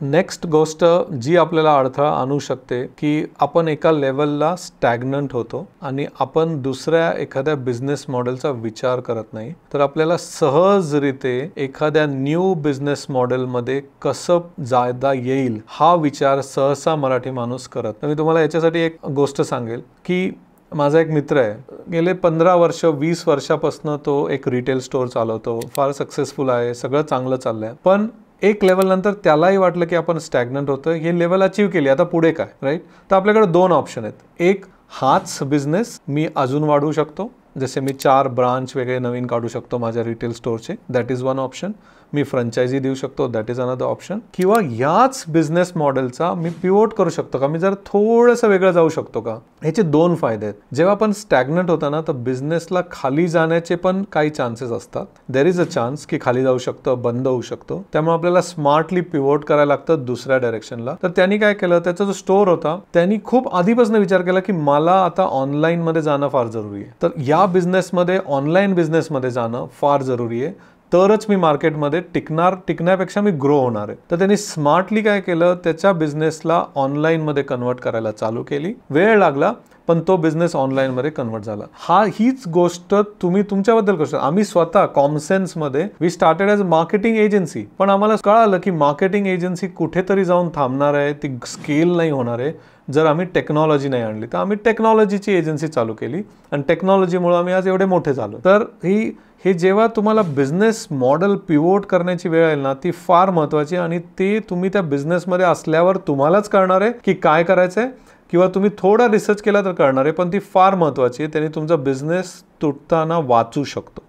Next गोष्ट जी आपल्याला अडथळा आणू शकते की आपण एका लेवलला स्टॅग्नंट होतो आणि आपण दुसऱ्या एखाद्या बिझनेस मॉडेलचा विचार करत नाही, तर आपल्याला सहजरिते एखाद्या न्यू बिझनेस मॉडेलमध्ये कसं जायदा येईल हा विचार सहसा मराठी माणूस करत. तर मी तुम्हाला याच्यासाठी एक गोष्ट सांगेल की माझा एक मित्र आहे, गेले 15 वर्ष 20 वर्षापासून तो एक रिटेल स्टोअर चालवतो, फार सक्सेसफुल आहे, सगळं चांगलं चाललंय. पण एक लेवल नंतर त्यालाही वाटलं की आपण स्टॅग्नंट होतोय, हे लेवल अचीव केली, आता पुढे काय, राईट? तर आपल्याकडे 2 ऑप्शन आहेत. एक, हाच बिझनेस मी अजून वाढवू शकतो, जसे मी 4 ब्रांच वेगळे नवीन काढू शकतो माझ्या रिटेल स्टोअरचे, दॅट इज वन ऑप्शन. मी फ्रँचायझी देऊ शकतो, दॅट इज अनदर ऑप्शन. किंवा याच बिझनेस मॉडेलचा मी पिवोट करू शकतो का, मी जर थोडंसं वेगळं जाऊ शकतो का. ह्याचे 2 फायदे आहेत. जेव्हा आपण स्टॅग्नंट होता ना, तर बिझनेसला खाली जाण्याचे पण काही चान्सेस असतात. देर इज अ चान्स की खाली जाऊ शकतं, बंद होऊ शकतो. त्यामुळे आपल्याला स्मार्टली पिवोट करायला लागतं दुसऱ्या डायरेक्शनला. तर त्यांनी काय केलं, त्याचा जो स्टोअर होता त्यांनी खूप आधीपासून विचार केला की मला आता ऑनलाईनमध्ये जाणं फार जरुरी आहे. तर या बिझनेसमध्ये, ऑनलाईन बिझनेसमध्ये जाणं फार जरुरी आहे, तरच मी मार्केटमध्ये टिकण्यापेक्षा मी ग्रो होणार आहे. तर त्यांनी स्मार्टली काय केलं, त्याच्या बिझनेसला ऑनलाईनमध्ये कन्वर्ट करायला चालू केली. वेळ लागला पण तो बिझनेस ऑनलाईनमध्ये कन्वर्ट झाला. हीच गोष्ट तुम्ही तुमच्याबद्दल करू शकता. आम्ही स्वतः कॉमसेन्समध्ये we started as marketing agency, पण आम्हाला कळालं की मार्केटिंग एजन्सी कुठेतरी जाऊन थांबणार आहे, ती स्केल नाही होणार आहे जर आम्ही टेक्नॉलॉजी नाही आणली. तर आम्ही टेक्नॉलॉजीची एजन्सी चालू केली आणि टेक्नॉलॉजीमुळे आम्ही आज एवढे मोठे झालो. तर हे जेव्हा तुम्हाला बिझनेस मॉडेल पिवोट करण्याची वेळ येईल ना, ती फार महत्त्वाची, आणि ते तुम्ही त्या बिझनेसमध्ये असल्यावर तुम्हालाच कळणार आहे की काय करायचं आहे, किंवा तुम्ही थोडा रिसर्च केला तर कळणार आहे, पण ती फार महत्त्वाची आहे. त्याने तुमचा बिझनेस तुटताना वाचू शकतो.